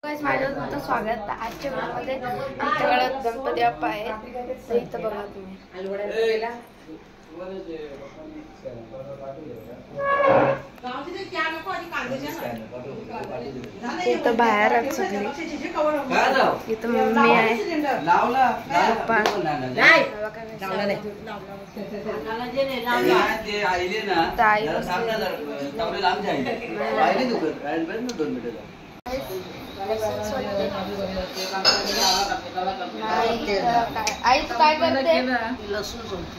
माझं तुमचं स्वागत. आजच्या व्हिडिओमध्ये आमच्याकडे गणपती बाप्पा आहे. इथं बघा तुम्ही इथं बाहेर सगळी. इथं मम्मी आहे, पप्पा आई तू काय करते? लसूण सोलते.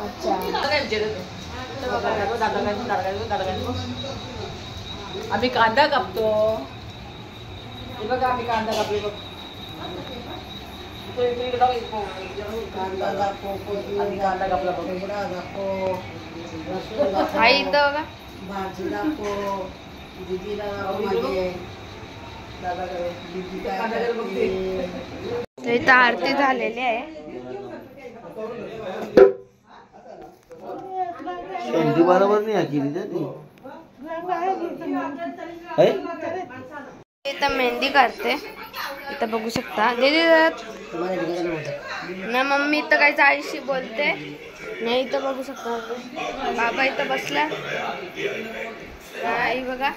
अच्छा आम्ही कांदा कापतो. हे बघा आम्ही कांदा कापले बघ. कांदा कापला बघ. आई इथं बघा भाजी दाखव. दीदीला माझे इथं आरती झालेली आहे. बरोबर नाही इथं मेहंदी काढते. इथं बघू शकता दीदी ना. मम्मी इथं काहीच आईशी बोलते नाही. इथं बघू शकता बाबा इथं बसला. आई बघा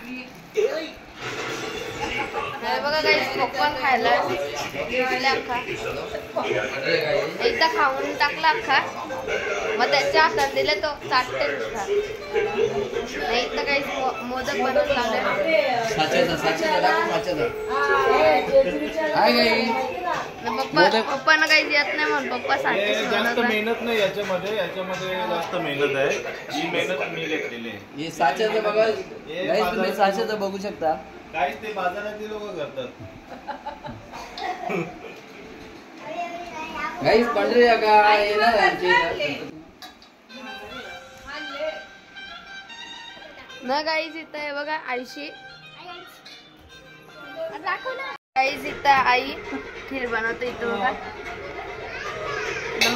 बघा काही पॉपकॉर्न खायला अख्खा एकदा खाऊन टाकला अख्खा. मग त्याच्या हातात दिले तो चाटते नुसता. नाही तर काही मोदक बनवून लावले. पप्पांना काही येत नाही म्हणून पप्पा जास्त मेहनत नाही याच्यामध्ये जास्त मेहनत आहे. ही मेहनत मी घेतलेली आहे. हे साच्याचं बघा, तुम्ही साच्याचं बघू शकता. काहीच ते बाजारातील लोक करतात. गाईस पंढरी का येणार ना गाईज. इथं आहे बघा आईशी. गाईज इथं आई खीर बनवते. इथं बघा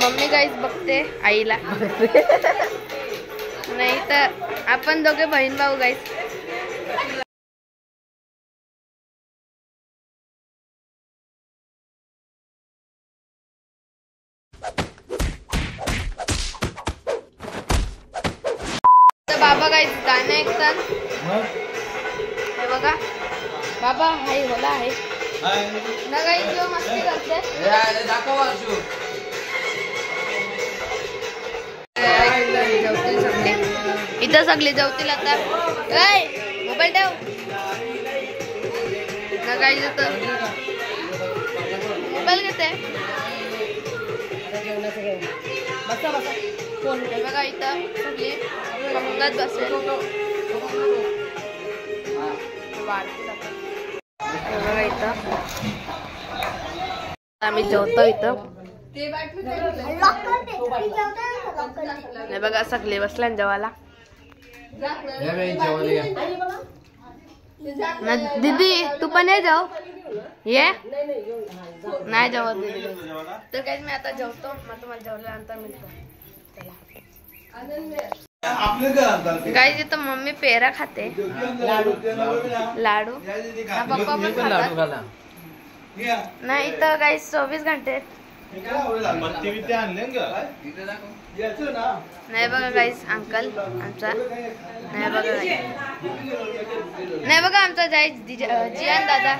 मम्मी गाईज बघते आईला. नाही तर आपण दोघे बहीण भाऊ गाईज. बाबा काही गाणं ऐकतात. हे बघा बाबा हाय होला आहे ना. काही जो मस्ती करते जेवतील सगळे. इथं सगळे जेवतील आता. काय मोबाईल ठेव ना. काही मोबाईल घेते बघा. इथं सगळी पंगत बसेल. बघा इथं आम्ही जेवतो. इथं बघा सगळे बसल्या जेवायला. दीदी तू पण ये जाऊ. ये नाही जेवत दीदी. तर काही मी आता जेवतो. मग तुम्हाला जेवल्यानंतर मिळतो. गाईज इथं मम्मी पेरा खाते. लाडू पप्पा पण खातात. नाही इथं गाईज 24 घंटे नाही बघा गाईज. अंकल आमचा नाही बघा. नाही बघा आमचा जायच जियान दादा.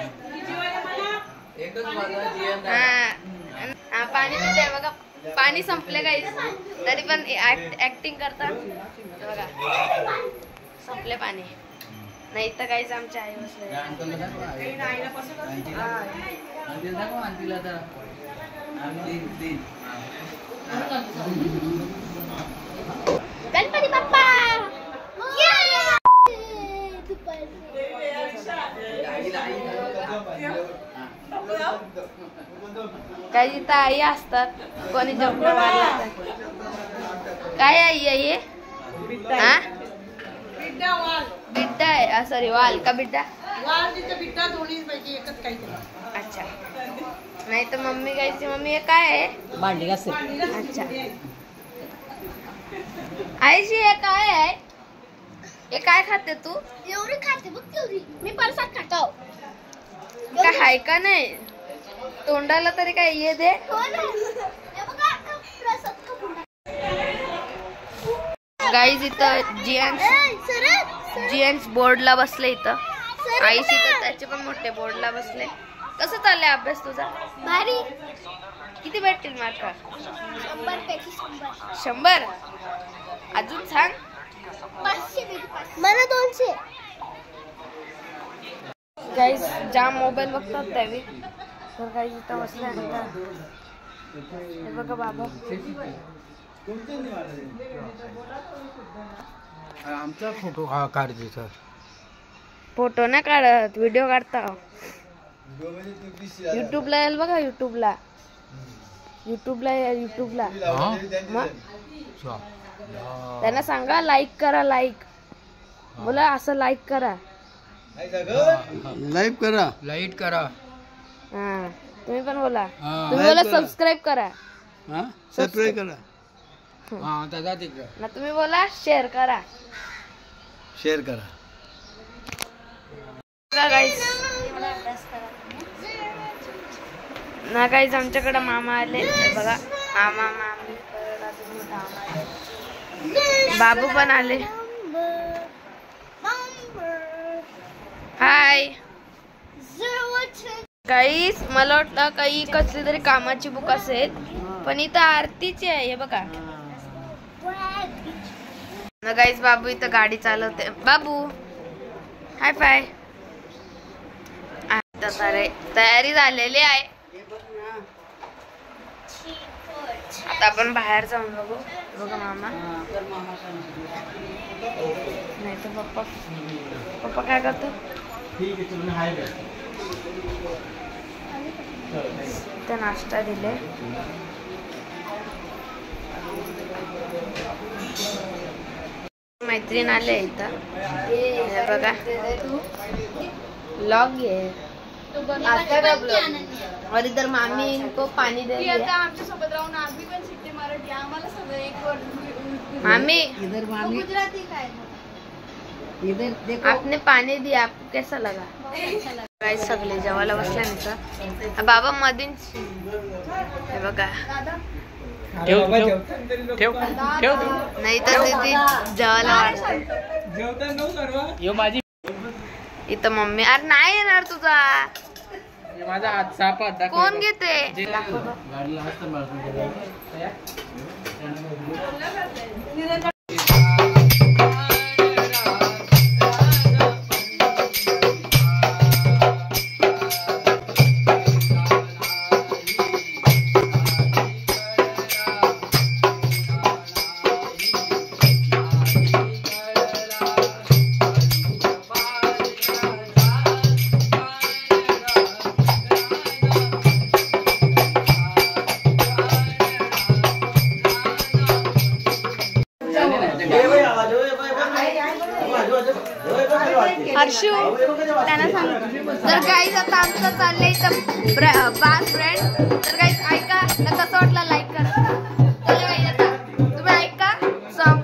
हा पाणी पिते बघा. पाणी संपले गाईज तरी पण ऍक्टिंग करतात बघा. संपले पाणी. नाही तर काहीच आमच्या आई बसले. गणपती बाप्पा काही इथं आई असतात. कोणी जॉब काय आई आहे ये. हा बिड्डा आहे. सॉरी वाल का बिड्डा. अच्छा नाही तर मम्मी गायची. मम्मी हे काय आहे. भांडी घासते. अच्छा आईशी हे काय आहे. हे काय खाते तू. एवढी खाते बघ तेवढी. मी परसात खातो. हाय का नाही तोंडाला तरी काय ये दे. गाईज इथं जियन्स बोर्डला बसले इथं. आईस इथं त्याचे पण मोठे बोर्डला बसले. कसं चाललंय अभ्यास तुझा? भारी. किती भेटतील मार्क? 100. अजून सांग. मला 200. गाईज जाम मोबाईल बघतात त्यावेळी तर गाईज इथं बसल्या हे बघा बाबा. आमचा फोटो हा काढते सर. फोटो नाही काढत व्हिडिओ काढता. युट्यूबला येईल बघा. युट्यूबला मग त्यांना सांगा लाईक करा. लाईक बोला असं लाईक करा. लाईक करा. लाईक करा. हा तुम्ही पण बोला. तुम्ही बोला सबस्क्राईब करा. सबस्क्राईब करा. ना तुम्ही बोला शेअर करा. शेअर करा. ना गाईज आमच्याकडे मामा आले हे बघा. मामा मामी बाबू पण आले. हाय गाईज मला वाटलं काही कसली तरी कामाची बुक असेल पण इथं आरतीची आहे हे बघा ना गाईज. बाबू इथं गाडी चालवते. बाबू हाय फाय. तयारी झालेली आहे. आता आपण बाहेर जाऊन बघू. बघा मामा नाही तर पप्पा काय करतो. तर नाश्ता दिले. मैत्रीण आले इथं हे बघा. लॉग आहे और इधर मामी इनको पानी दे रही है. आमच्या सोबत राहून आम्ही पण शिकते मराठी. आम्हाला सगळं एक वर्ड. मामी इधर मामी गुजराती काय इधर देखो. आपने पानी दिया आपको कैसा लगा? काय सगळे जेवायला बसल्यानंतर बाबा मधीन हे बघा. नाही तर दीदी जेवायला वाटतं. इथं मम्मी. अरे नाही येणार तुझा. माझा हात साप. कोण घेते? हर्षू त्यांना सांग. तर गाईज आता आमचं चाललंय तर बास फ्रेंड. तर गाईज ऐका तर कसं वाटलं लाईक करा. तर गाईज आता तुम्ही ऐका सॉन्ग.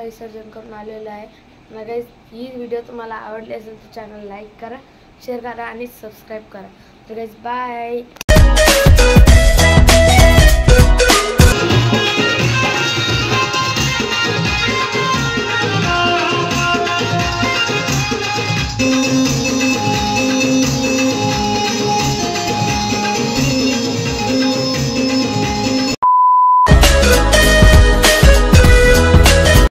विसर्जन करून आलेलं आहे. मग गाईज ही व्हिडिओ तुम्हाला आवडली असेल तर चॅनल लाईक करा, शेअर करा आणि सबस्क्राईब करा. तर गाईज बाय.